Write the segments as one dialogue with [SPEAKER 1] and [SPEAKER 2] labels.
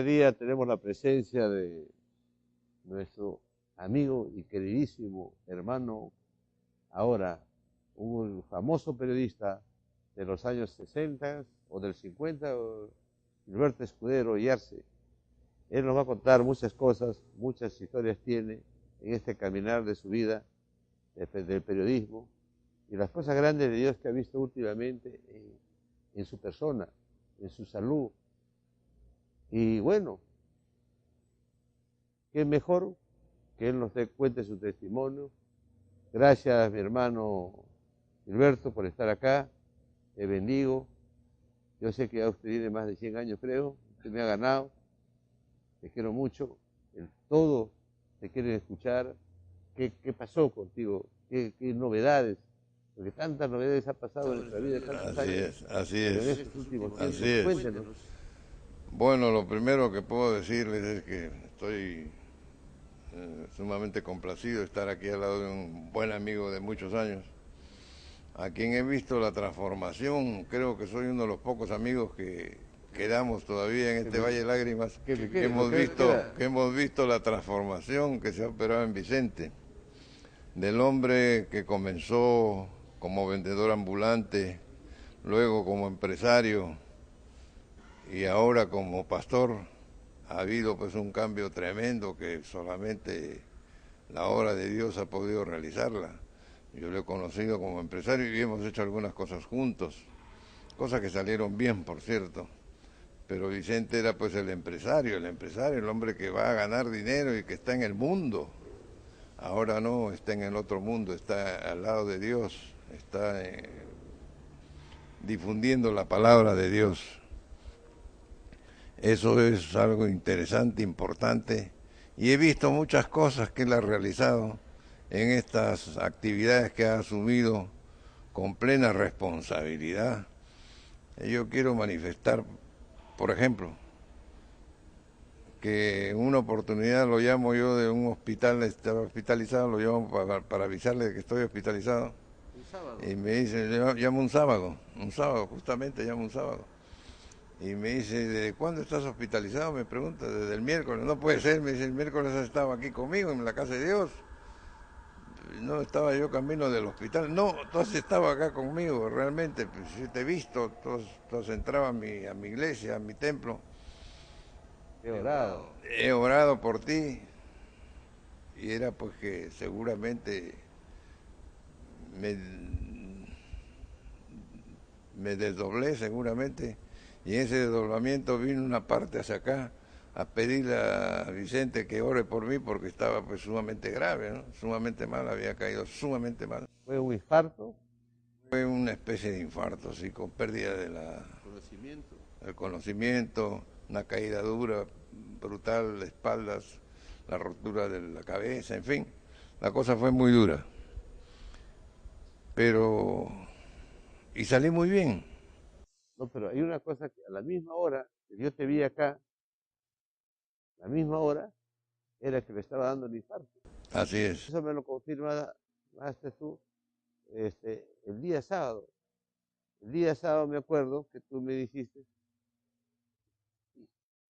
[SPEAKER 1] día tenemos la presencia de nuestro amigo y queridísimo hermano, ahora un famoso periodista de los años 60 o del 50, Gilberto Escudero y Arce. Él nos va a contar muchas cosas, muchas historias tiene en este caminar de su vida, del periodismo, y las cosas grandes de Dios que ha visto últimamente en su persona, en su salud. Y bueno, qué mejor que Él nos cuente su testimonio. Gracias, mi hermano Gilberto, por estar acá. Te bendigo. Yo sé que ya usted tiene más de 100 años, creo. Usted me ha ganado. Te quiero mucho. Todo te quieren escuchar. ¿Qué pasó contigo? ¿Qué novedades? Porque tantas novedades ha pasado en nuestra vida, tantos años.
[SPEAKER 2] Así
[SPEAKER 1] Pero en
[SPEAKER 2] es,
[SPEAKER 1] estos últimos tiempos,
[SPEAKER 2] así es.
[SPEAKER 1] cuéntenos.
[SPEAKER 2] Bueno, lo primero que puedo decirles es que estoy sumamente complacido de estar aquí al lado de un buen amigo de muchos años, a quien he visto la transformación. Creo que soy uno de los pocos amigos que quedamos todavía en este Valle de Lágrimas, que hemos visto la transformación que se ha operado en Vicente, del hombre que comenzó como vendedor ambulante, luego como empresario y ahora como pastor. Ha habido pues un cambio tremendo que solamente la obra de Dios ha podido realizarla. Yo lo he conocido como empresario y hemos hecho algunas cosas juntos, cosas que salieron bien, por cierto. Pero Vicente era pues el empresario, el hombre que va a ganar dinero y que está en el mundo. Ahora no, está en el otro mundo, está al lado de Dios, está difundiendo la palabra de Dios. Eso es algo interesante, importante, y he visto muchas cosas que él ha realizado en estas actividades que ha asumido con plena responsabilidad. Yo quiero manifestar, por ejemplo, que en una oportunidad lo llamo yo de un hospital, estaba hospitalizado, lo llamo para avisarle que estoy hospitalizado.
[SPEAKER 1] Un sábado.
[SPEAKER 2] Y me dice, llamo un sábado, justamente llamo un sábado. Y me dice, ¿desde cuándo estás hospitalizado? Me pregunta, desde el miércoles. No puede ser, me dice, el miércoles has estado aquí conmigo en la casa de Dios. No estaba yo camino del hospital. No, tú has estado acá conmigo, realmente. Pues, yo te he visto, tú has entrado a mi iglesia, a mi templo.
[SPEAKER 1] He orado.
[SPEAKER 2] He orado por ti. Y era pues que seguramente me, me desdoblé seguramente, y en ese desdoblamiento vino una parte hacia acá a pedirle a Vicente que ore por mí porque estaba pues sumamente grave, ¿no? Sumamente mal, había caído sumamente mal.
[SPEAKER 1] Fue un infarto.
[SPEAKER 2] Fue una especie de infarto, sí, con pérdida del conocimiento, una caída dura, brutal, de espaldas, la rotura de la cabeza, en fin, la cosa fue muy dura. Pero, y salí muy bien.
[SPEAKER 1] No, pero hay una cosa que a la misma hora que yo te vi acá, la misma hora era que le estaba dando el infarto.
[SPEAKER 2] Así es.
[SPEAKER 1] Eso me lo confirmaste tú el día sábado. El día sábado me acuerdo que tú me dijiste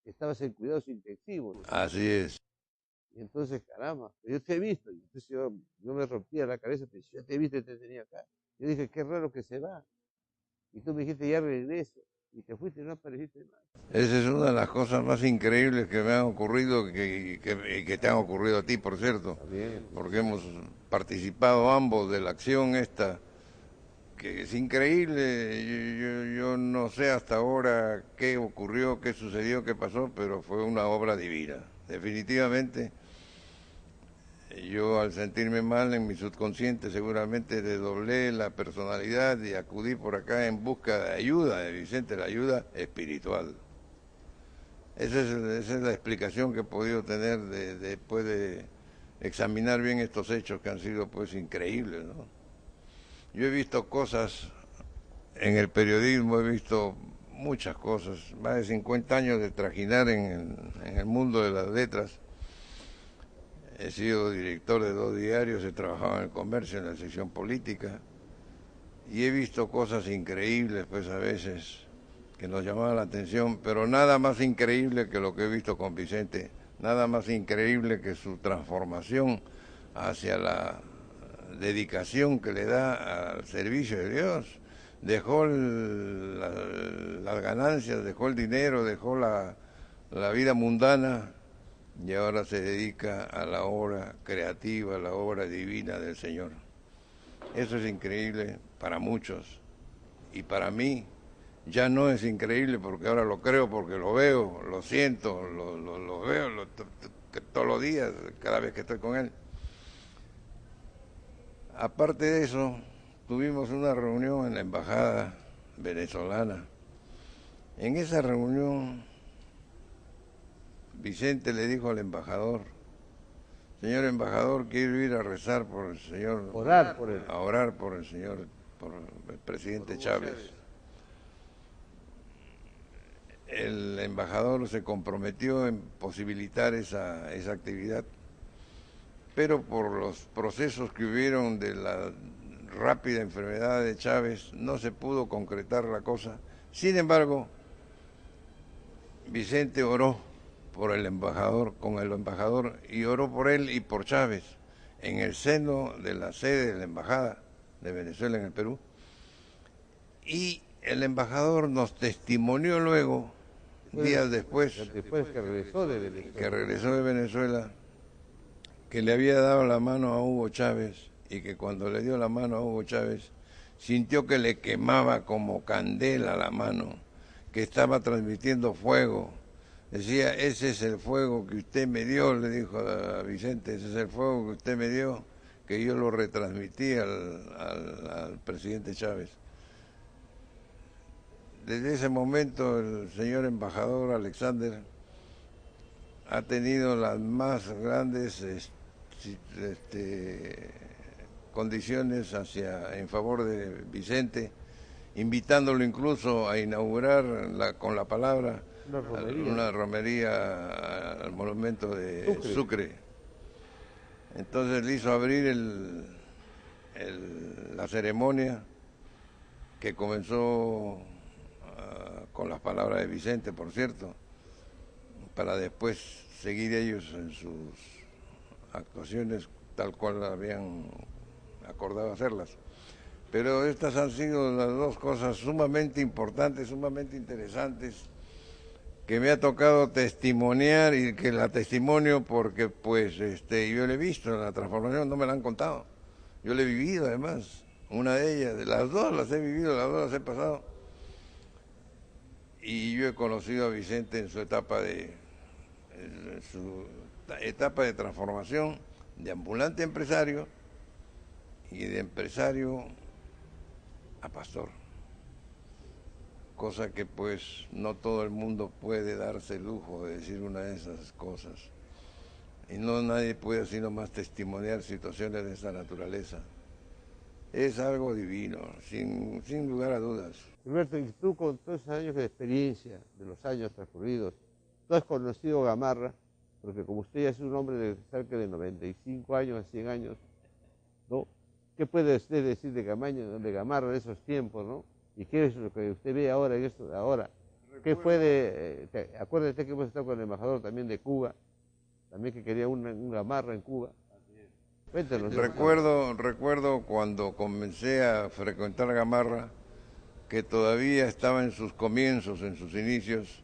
[SPEAKER 1] que estabas en cuidados intensivos, ¿no?
[SPEAKER 2] Así es.
[SPEAKER 1] Y entonces, caramba, yo te he visto. Y entonces yo me rompía la cabeza, te decía, yo te he visto y te tenía acá. Yo dije, qué raro que se va. Y tú me dijiste, ya regreso. Y te fuiste y no apareciste más.
[SPEAKER 2] Esa es una de las cosas más increíbles que me han ocurrido y que te han ocurrido a ti, por cierto.
[SPEAKER 1] También.
[SPEAKER 2] Porque hemos participado ambos de la acción esta, que es increíble. Yo no sé hasta ahora qué ocurrió, qué sucedió, qué pasó, pero fue una obra divina. Definitivamente, yo al sentirme mal en mi subconsciente seguramente desdoblé la personalidad y acudí por acá en busca de ayuda de Vicente, la ayuda espiritual. Esa es la explicación que he podido tener después de examinar bien estos hechos que han sido pues increíbles, ¿no? Yo he visto cosas en el periodismo, he visto muchas cosas, más de 50 años de trajinar en el mundo de las letras. He sido director de 2 diarios, he trabajado en el comercio, en la sección política, y he visto cosas increíbles, pues a veces, que nos llamaba la atención, pero nada más increíble que lo que he visto con Vicente, nada más increíble que su transformación hacia la dedicación que le da al servicio de Dios. Dejó las ganancias, dejó el dinero, dejó la vida mundana y ahora se dedica a la obra creativa, a la obra divina del Señor. Eso es increíble para muchos y para mí ya no es increíble porque ahora lo creo, porque lo veo, lo siento, lo veo todos los días, cada vez que estoy con él. Aparte de eso, tuvimos una reunión en la embajada venezolana. En esa reunión, Vicente le dijo al embajador: señor embajador, quiero ir a rezar por el señor,
[SPEAKER 1] Orar por él.
[SPEAKER 2] a orar por el señor, por el presidente Chávez. El embajador se comprometió en posibilitar esa actividad, pero por los procesos que hubieron de la rápida enfermedad de Chávez no se pudo concretar la cosa. Sin embargo, Vicente oró por el embajador, con el embajador, y oró por él y por Chávez en el seno de la sede de la embajada de Venezuela en el Perú. Y el embajador nos testimonió luego, días después
[SPEAKER 1] que regresó de
[SPEAKER 2] Venezuela, que le había dado la mano a Hugo Chávez y que cuando le dio la mano a Hugo Chávez sintió que le quemaba como candela la mano, que estaba transmitiendo fuego. Decía: ese es el fuego que usted me dio, le dijo a Vicente, ese es el fuego que usted me dio, que yo lo retransmití al presidente Chávez. Desde ese momento el señor embajador Alexander ha tenido las más grandes condiciones en favor de Vicente, invitándolo incluso a inaugurar con la palabra una romería al monumento de Sucre. Entonces le hizo abrir la ceremonia, que comenzó con las palabras de Vicente, por cierto, para después seguir ellos en sus actuaciones tal cual habían acordado hacerlas. Pero estas han sido las dos cosas sumamente importantes, sumamente interesantes, que me ha tocado testimoniar y que la testimonio porque pues yo le he visto la transformación, no me la han contado. Yo la he vivido además, una de ellas, las dos las he vivido, las dos las he pasado. Y yo he conocido a Vicente en su etapa de transformación de ambulante a empresario y de empresario a pastor. Cosa que pues no todo el mundo puede darse el lujo de decir una de esas cosas. Y no nadie puede sino más testimoniar situaciones de esa naturaleza. Es algo divino, sin lugar a dudas.
[SPEAKER 1] Gilberto, y tú con todos esos años de experiencia, de los años transcurridos, tú has conocido Gamarra, porque como usted ya es un hombre de cerca de 95 años a 100 años, ¿no? ¿Qué puede usted decir de Gamarra de esos tiempos, ¿no? ¿Y qué es lo que usted ve ahora en esto de ahora? ¿Qué fue acuérdate que hemos estado con el embajador también de Cuba, también que quería un Gamarra en Cuba? Cuéntanos.
[SPEAKER 2] Recuerdo cuando comencé a frecuentar Gamarra, que todavía estaba en sus comienzos, en sus inicios.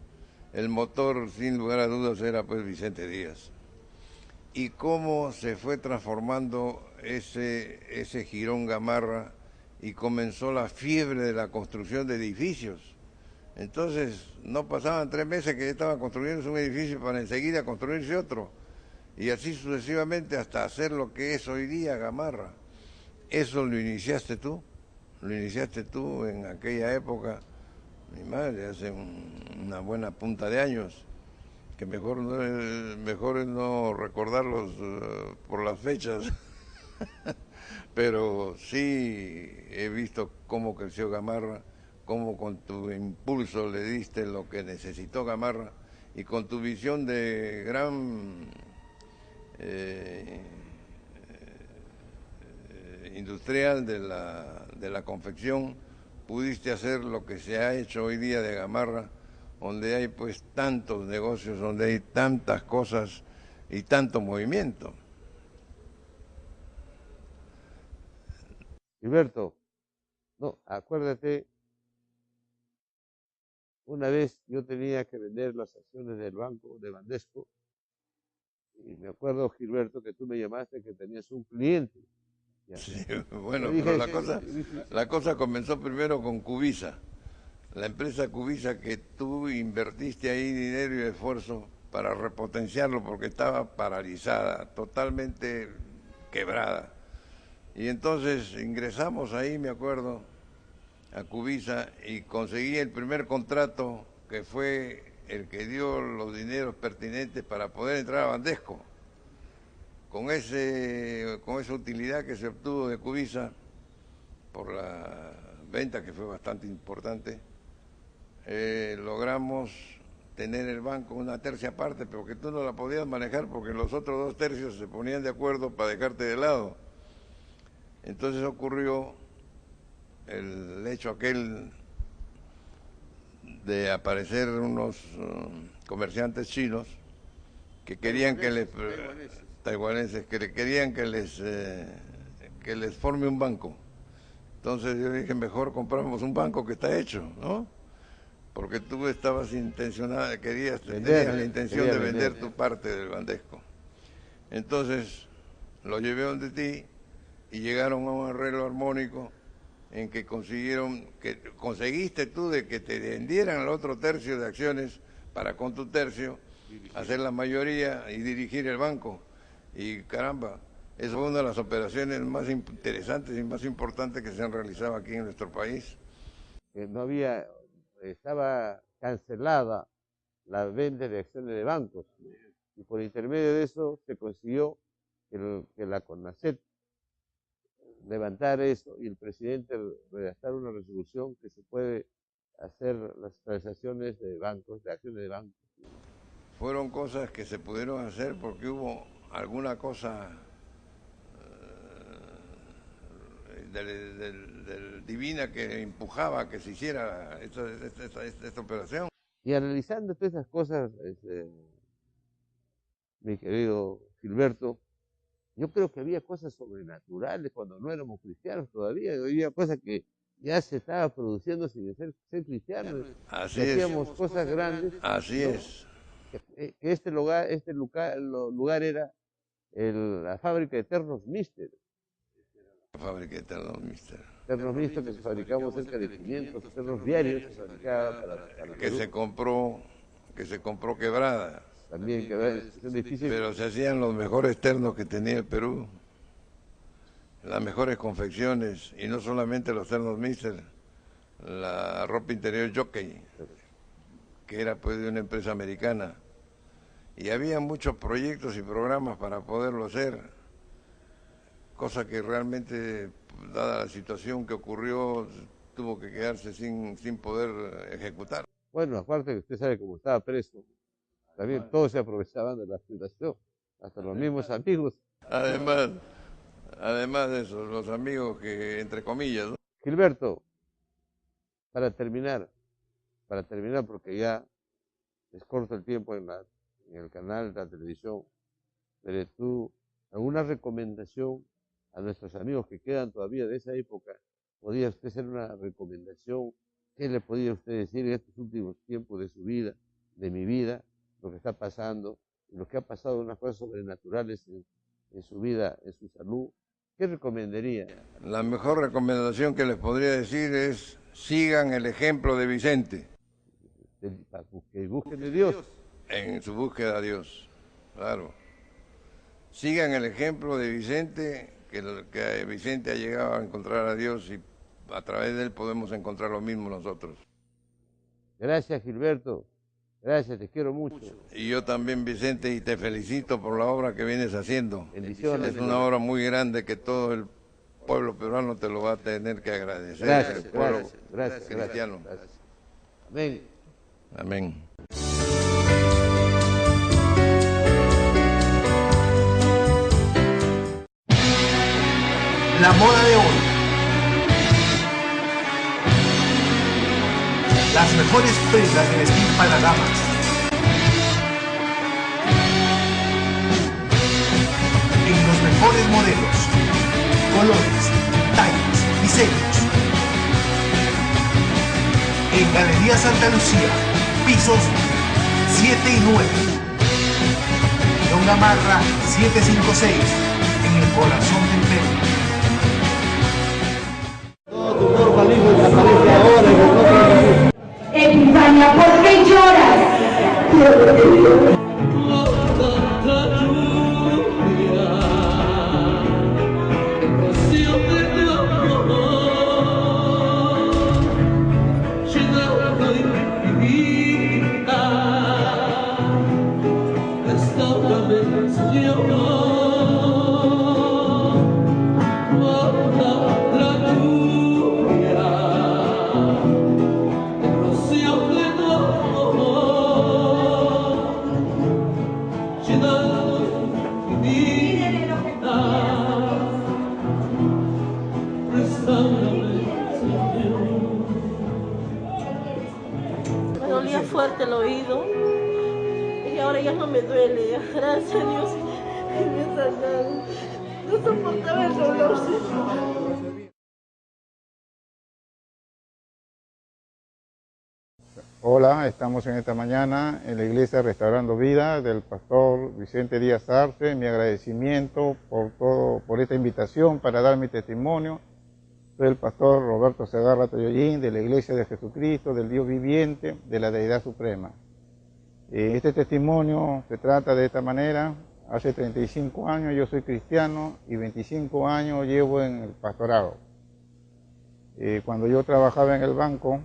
[SPEAKER 2] El motor, sin lugar a dudas, era pues Vicente Díaz. Y cómo se fue transformando ese jirón Gamarra y comenzó la fiebre de la construcción de edificios. Entonces, no pasaban 3 meses que ya estaban construyendo un edificio para enseguida construirse otro. Y así sucesivamente hasta hacer lo que es hoy día Gamarra. Eso lo iniciaste tú en aquella época, mi madre, hace una buena punta de años, que mejor es no recordarlos por las fechas, pero sí he visto cómo creció Gamarra, cómo con tu impulso le diste lo que necesitó Gamarra y con tu visión de gran industrial de la confección, pudiste hacer lo que se ha hecho hoy día de Gamarra, donde hay pues tantos negocios, donde hay tantas cosas y tanto movimiento.
[SPEAKER 1] Gilberto, no, acuérdate, una vez yo tenía que vender las acciones del banco de Bandesco, y me acuerdo, Gilberto, que tú me llamaste que tenías un cliente.
[SPEAKER 2] Sí, bueno, pero la cosa comenzó primero con Cubisa, la empresa Cubisa, que tú invertiste ahí dinero y esfuerzo para repotenciarlo porque estaba paralizada, totalmente quebrada. Y entonces ingresamos ahí, me acuerdo, a Cubisa y conseguí el primer contrato, que fue el que dio los dineros pertinentes para poder entrar a Bandesco. Con esa utilidad que se obtuvo de Cubisa por la venta, que fue bastante importante, logramos tener el banco una tercia parte, pero que tú no la podías manejar porque los otros 2 tercios se ponían de acuerdo para dejarte de lado. Entonces ocurrió el hecho aquel de aparecer unos comerciantes chinos que querían taiwaneses, que querían que les forme un banco. Entonces yo dije, mejor compramos un banco que está hecho, ¿no? Porque tú tenías la intención de vender tu parte del Bandesco. Entonces lo llevé donde ti y llegaron a un arreglo armónico en que conseguiste tú de que te vendieran el otro tercio de acciones para con tu tercio hacer la mayoría y dirigir el banco. Y caramba, esa fue una de las operaciones más interesantes y más importantes que se han realizado aquí en nuestro país.
[SPEAKER 1] Estaba cancelada la venta de acciones de bancos y por intermedio de eso se consiguió que la CONACET levantar eso y el presidente redactar una resolución que se puede hacer las transacciones de bancos, de acciones de bancos.
[SPEAKER 2] Fueron cosas que se pudieron hacer porque hubo alguna cosa divina que empujaba a que se hiciera esta operación.
[SPEAKER 1] Y analizando todas esas cosas, mi querido Gilberto, yo creo que había cosas sobrenaturales cuando no éramos cristianos todavía, había cosas que ya se estaba produciendo sin ser cristianos.
[SPEAKER 2] Así
[SPEAKER 1] hacíamos cosas grandes.
[SPEAKER 2] Así
[SPEAKER 1] ¿no?
[SPEAKER 2] es.
[SPEAKER 1] Que este lugar era la fábrica de Ternos Mister.
[SPEAKER 2] La fábrica de Ternos Mister.
[SPEAKER 1] Ternos Mister, que se fabricamos cerca de 500 ternos diarios, que se fabricaba para
[SPEAKER 2] que se compró quebrada.
[SPEAKER 1] También quebrada, es difícil.
[SPEAKER 2] Pero se hacían los mejores ternos que tenía el Perú, las mejores confecciones, y no solamente los ternos Mister, la ropa interior Jockey, que era pues de una empresa americana. Y había muchos proyectos y programas para poderlo hacer, cosa que realmente, dada la situación que ocurrió, tuvo que quedarse sin poder ejecutar.
[SPEAKER 1] Bueno, aparte que usted sabe cómo estaba preso, también todos se aprovechaban de la situación, hasta los mismos amigos.
[SPEAKER 2] Además de eso, los amigos que, entre comillas, ¿no?
[SPEAKER 1] Gilberto, para terminar, porque ya es corto el tiempo en el canal de la televisión, pero tú, ¿alguna recomendación a nuestros amigos que quedan todavía de esa época? ¿Podría usted hacer una recomendación? ¿Qué le podría usted decir en estos últimos tiempos de su vida, de mi vida, lo que está pasando, lo que ha pasado, unas cosas sobrenaturales en su vida, en su salud? ¿Qué recomendaría?
[SPEAKER 2] La mejor recomendación que les podría decir es: sigan el ejemplo de Vicente.
[SPEAKER 1] Que busquen de Dios.
[SPEAKER 2] En su búsqueda a Dios, claro. Sigan el ejemplo de Vicente, que Vicente ha llegado a encontrar a Dios y a través de él podemos encontrar lo mismo nosotros.
[SPEAKER 1] Gracias, Gilberto. Gracias, te quiero mucho.
[SPEAKER 2] Y yo también, Vicente, y te felicito por la obra que vienes haciendo.
[SPEAKER 1] Bendiciones.
[SPEAKER 2] Es una obra muy grande que todo el pueblo peruano te lo va a tener que agradecer.
[SPEAKER 1] Gracias,
[SPEAKER 2] el pueblo
[SPEAKER 1] gracias,
[SPEAKER 2] cristiano.
[SPEAKER 1] Gracias. Amén.
[SPEAKER 2] Amén.
[SPEAKER 3] La moda de hoy. Las mejores prendas de vestir para damas. En los mejores modelos, colores, tallas, diseños. En Galería Santa Lucía, pisos 7 y 9. Don Gamarra 756, en el corazón del Perú.
[SPEAKER 4] Epifania, ¿por qué lloras?
[SPEAKER 5] Me dolía fuerte el oído y ahora ya no me duele. Gracias a Dios que me ha sanado. No soportaba el dolor.
[SPEAKER 6] Hola, estamos en esta mañana en la iglesia Restaurando Vida del pastor Vicente Díaz Arce. Mi agradecimiento por esta invitación para dar mi testimonio. Soy el pastor Roberto Segarra Toyollín de la Iglesia de Jesucristo, del Dios viviente, de la Deidad Suprema. Este testimonio se trata de esta manera. Hace 35 años yo soy cristiano y 25 años llevo en el pastorado. Cuando yo trabajaba en el banco,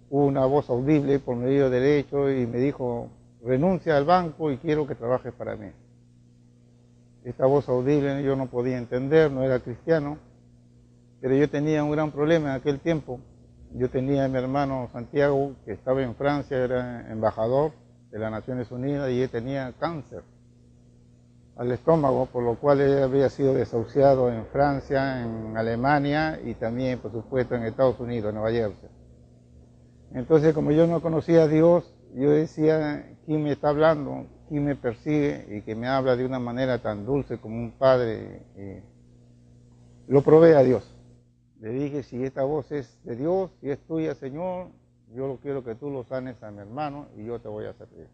[SPEAKER 6] hubo una voz audible por medio derecho y me dijo: renuncia al banco y quiero que trabajes para mí. Esta voz audible yo no podía entender, no era cristiano, pero yo tenía un gran problema en aquel tiempo. Yo tenía a mi hermano Santiago, que estaba en Francia, era embajador de las Naciones Unidas, y él tenía cáncer al estómago, por lo cual él había sido desahuciado en Francia, en Alemania y también, por supuesto, en Estados Unidos, en Nueva Jersey. Entonces, como yo no conocía a Dios, yo decía: ¿quién me está hablando? ¿Quién me persigue? Y que me habla de una manera tan dulce como un padre. Lo probé a Dios. Le dije: si esta voz es de Dios, si es tuya, Señor, yo quiero que tú lo sanes a mi hermano y yo te voy a servir.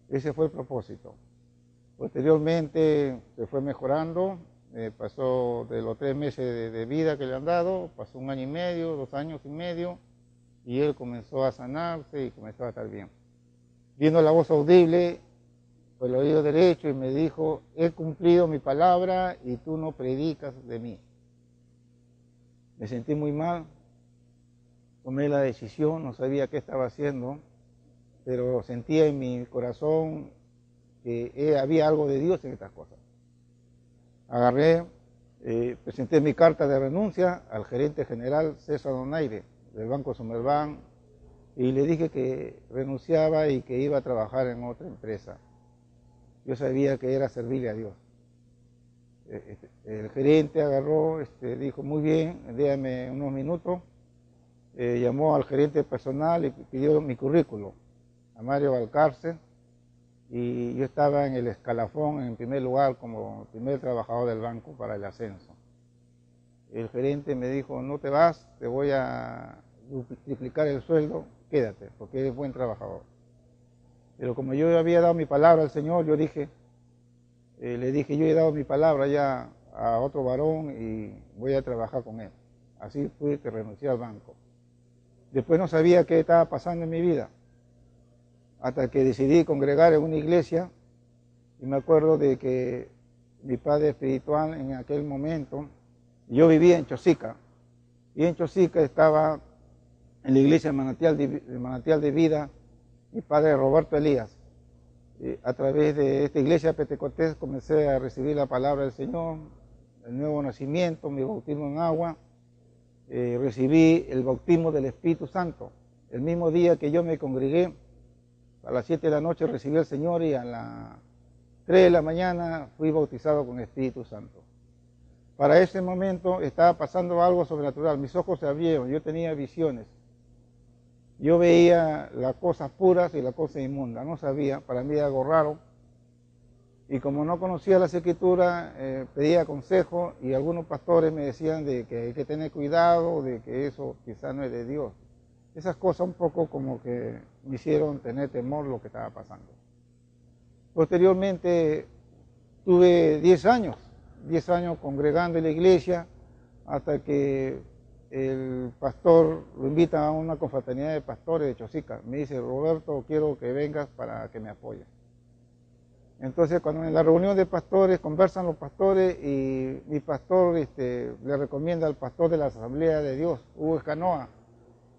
[SPEAKER 6] Ese fue el propósito. Posteriormente se fue mejorando, pasó de los 3 meses de vida que le han dado, pasó 1 año y medio, 2 años y medio, y él comenzó a sanarse y comenzó a estar bien. Viendo la voz audible por el oído derecho y me dijo: he cumplido mi palabra y tú no predicas de mí. Me sentí muy mal, tomé la decisión, no sabía qué estaba haciendo, pero sentía en mi corazón que había algo de Dios en estas cosas. Agarré, presenté mi carta de renuncia al gerente general César Donaire del Banco Sumerbank y le dije que renunciaba y que iba a trabajar en otra empresa. Yo sabía que era servirle a Dios. El gerente agarró, dijo: muy bien, déjame unos minutos. Llamó al gerente personal y pidió mi currículum a Mario Valcárcel, y yo estaba en el escalafón en primer lugar como primer trabajador del banco para el ascenso. El gerente me dijo: no te vas, te voy a triplicar el sueldo, quédate, porque eres buen trabajador. Pero como yo había dado mi palabra al Señor, yo dije, le dije: yo he dado mi palabra ya a otro varón y voy a trabajar con él. Así fue que renuncié al banco. Después no sabía qué estaba pasando en mi vida, hasta que decidí congregar en una iglesia, y me acuerdo de que mi padre espiritual en aquel momento, yo vivía en Chosica, y en Chosica estaba en la iglesia Manantial de Vida, mi padre Roberto Elías. A través de esta iglesia pentecostés comencé a recibir la palabra del Señor, el nuevo nacimiento, mi bautismo en agua. Recibí el bautismo del Espíritu Santo. El mismo día que yo me congregué, a las 7 de la noche recibí al Señor, y a las 3 de la mañana fui bautizado con el Espíritu Santo. Para ese momento estaba pasando algo sobrenatural, mis ojos se abrieron, yo tenía visiones. yo veía las cosas puras y las cosas inmundas, no sabía, para mí era algo raro. Y como no conocía las escrituras, pedía consejo y algunos pastores me decían de que hay que tener cuidado, de que eso quizás no es de Dios. Esas cosas un poco como que me hicieron tener temor lo que estaba pasando. Posteriormente tuve 10 años congregando en la iglesia hasta que el pastor lo invita a una confraternidad de pastores de Chosica. Me dice, Roberto, quiero que vengas para que me apoyes. Entonces, cuando en la reunión de pastores conversan los pastores y mi pastor le recomienda al pastor de la Asamblea de Dios, Hugo Escanoa,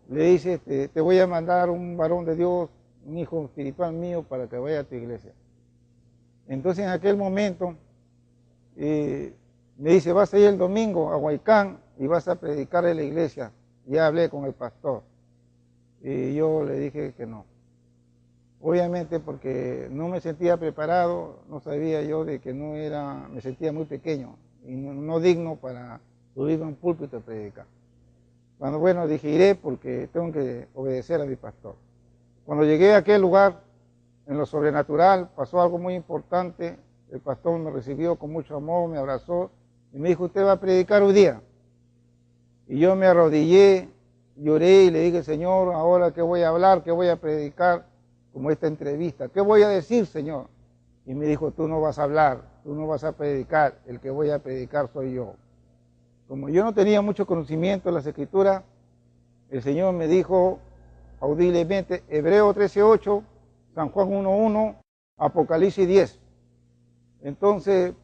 [SPEAKER 6] le dice, te voy a mandar un varón de Dios, un hijo espiritual mío, para que vaya a tu iglesia. Entonces, en aquel momento, me dice, vas a ir el domingo a Huaycán y vas a predicar en la iglesia. Ya hablé con el pastor. Y yo le dije que no. Obviamente porque no me sentía preparado, no sabía yo de que no era, me sentía muy pequeño y no digno para subirme a un púlpito y predicar. Cuando, bueno, dije, iré porque tengo que obedecer a mi pastor. Cuando llegué a aquel lugar, en lo sobrenatural, pasó algo muy importante. El pastor me recibió con mucho amor, me abrazó y me dijo, usted va a predicar hoy día. Y yo me arrodillé, lloré y le dije, Señor, ahora qué voy a hablar, qué voy a predicar, como esta entrevista. ¿Qué voy a decir, Señor? Y me dijo, tú no vas a hablar, tú no vas a predicar, el que voy a predicar soy yo. Como yo no tenía mucho conocimiento de las Escrituras, el Señor me dijo audiblemente, Hebreo 13:8, San Juan 1:1, Apocalipsis 10. Entonces,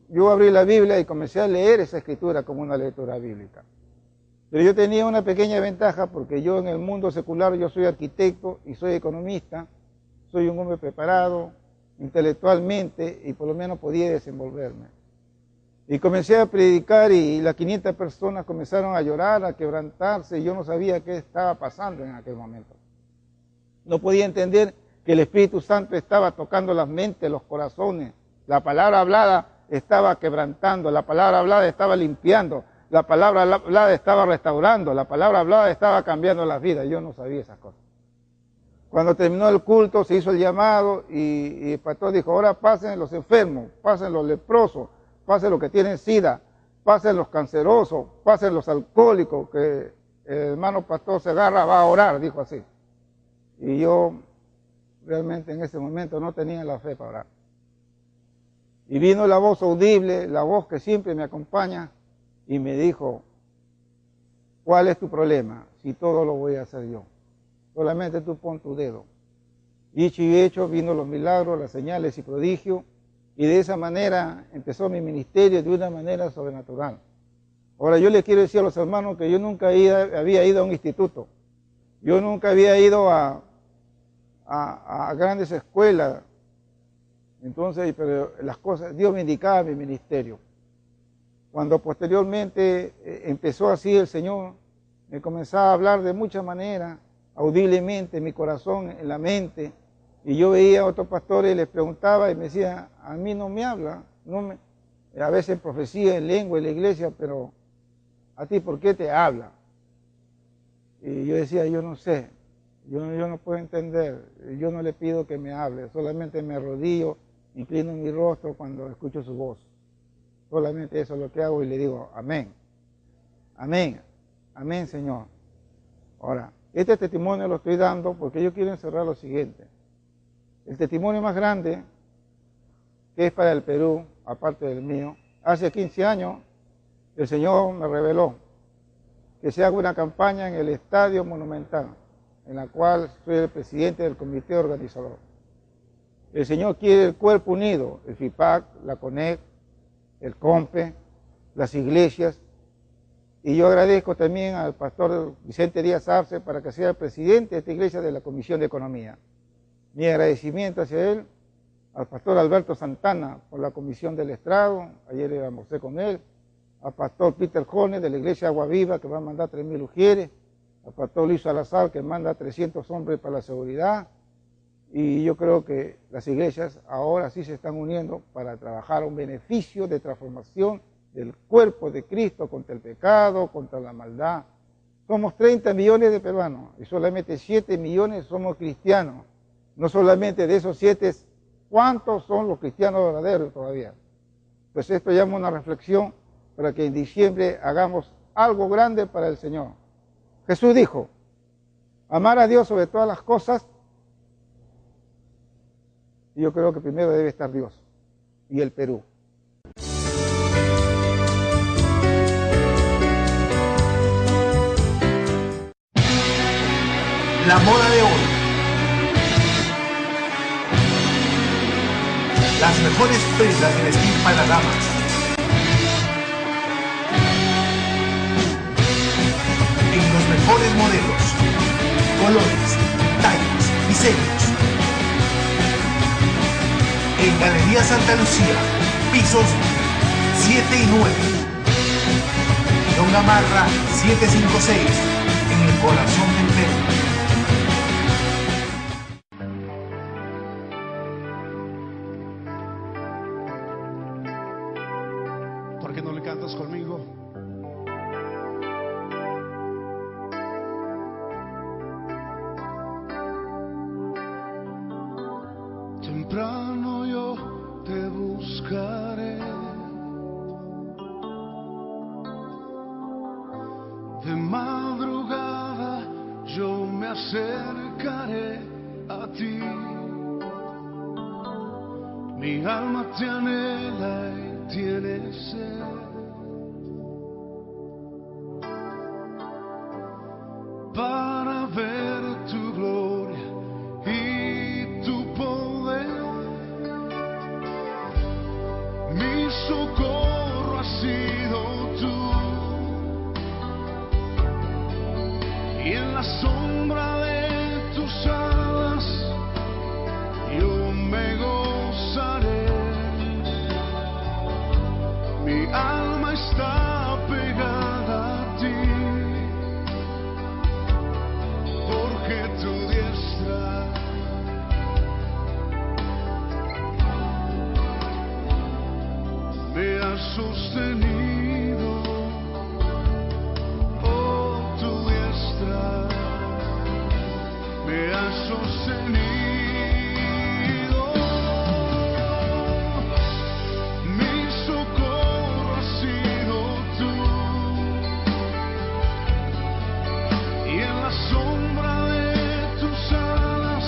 [SPEAKER 6] yo abrí la Biblia y comencé a leer esa Escritura como una lectura bíblica. Pero yo tenía una pequeña ventaja porque yo en el mundo secular, yo soy arquitecto y soy economista, soy un hombre preparado intelectualmente y por lo menos podía desenvolverme. Y comencé a predicar y las 500 personas comenzaron a llorar, a quebrantarse y yo no sabía qué estaba pasando en aquel momento. No podía entender que el Espíritu Santo estaba tocando las mentes, los corazones. La palabra hablada estaba quebrantando, la palabra hablada estaba limpiando. La palabra hablada estaba restaurando, la palabra hablada estaba cambiando las vidas. Yo no sabía esas cosas. Cuando terminó el culto, se hizo el llamado y el pastor dijo, ahora pasen los enfermos, pasen los leprosos, pasen los que tienen sida, pasen los cancerosos, pasen los alcohólicos, que el hermano pastor Segarra va a orar, dijo así. Y yo realmente en ese momento no tenía la fe para orar. Y vino la voz audible, la voz que siempre me acompaña, y me dijo, ¿cuál es tu problema? Si todo lo voy a hacer yo. Solamente tú pon tu dedo. Dicho y hecho, vino los milagros, las señales y prodigios, y de esa manera empezó mi ministerio de una manera sobrenatural. Ahora yo les quiero decir a los hermanos que yo nunca había ido a un instituto. Yo nunca había ido a grandes escuelas. Entonces, pero las cosas, Dios me indicaba mi ministerio. Cuando posteriormente empezó así el Señor, me comenzaba a hablar de muchas maneras, audiblemente, en mi corazón, en la mente, y yo veía a otros pastores y les preguntaba y me decía, a mí no me habla, a veces profecía en lengua en la iglesia, pero a ti, ¿por qué te habla? Y yo decía, yo no sé, yo no puedo entender, yo no le pido que me hable, solamente me arrodillo, inclino mi rostro cuando escucho su voz. Solamente eso es lo que hago y le digo, amén, amén, amén, Señor. Ahora, este testimonio lo estoy dando porque yo quiero encerrar lo siguiente. El testimonio más grande, que es para el Perú, aparte del mío, hace 15 años, el Señor me reveló que se haga una campaña en el Estadio Monumental, en la cual soy el presidente del comité organizador. El Señor quiere el cuerpo unido, el FIPAC, la CONEC, el COMPE, las iglesias, y yo agradezco también al pastor Vicente Díaz Arce para que sea el presidente de esta iglesia de la Comisión de Economía. Mi agradecimiento hacia él, al pastor Alberto Santana por la Comisión del Estrado, ayer almorcé con él, al pastor Peter Jones de la iglesia Agua Viva que va a mandar 3.000 ujieres, al pastor Luis Salazar que manda 300 hombres para la seguridad, y yo creo que las iglesias ahora sí se están uniendo para trabajar un beneficio de transformación del cuerpo de Cristo contra el pecado, contra la maldad, Somos 30 millones de peruanos y solamente 7 millones somos cristianos. No solamente de esos 7, ¿cuántos son los cristianos verdaderos todavía? Pues esto llama una reflexión para que en diciembre hagamos algo grande para el Señor. Jesús dijo, amar a Dios sobre todas las cosas, y yo creo que primero debe estar Dios y el Perú.
[SPEAKER 3] La moda de hoy. Las mejores prendas de vestir para damas. En los mejores modelos, colores, tallas, diseños. En Galería Santa Lucía, pisos 7 y 9. Don Gamarra 756, en el corazón del Perú.
[SPEAKER 7] ¿Por qué no le cantas conmigo? Temprano yo te buscaré, de madrugada yo me acercaré a ti. Mi alma te anhela y tiene sed. Para ver tu gloria y tu poder. Mi socorro has sido tú, y en la sombra de tus alas yo me gozaré. Mi alma está pegada a ti, porque tu diestra me ha sostenido. Oh, tu diestra me ha sostenido. Mi socorro has sido tú, y en la sombra de tus alas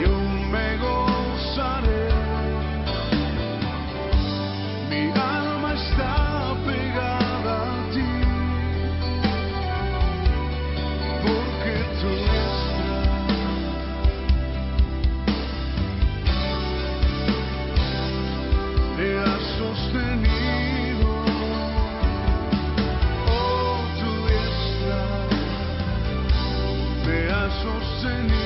[SPEAKER 7] yo me gozaré. Mi alma está pegada a ti, porque tu diestra me ha sostenido. Oh, tu diestra me ha sostenido.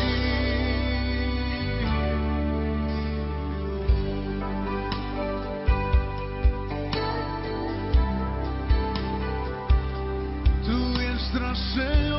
[SPEAKER 7] Tu diestra, Señor.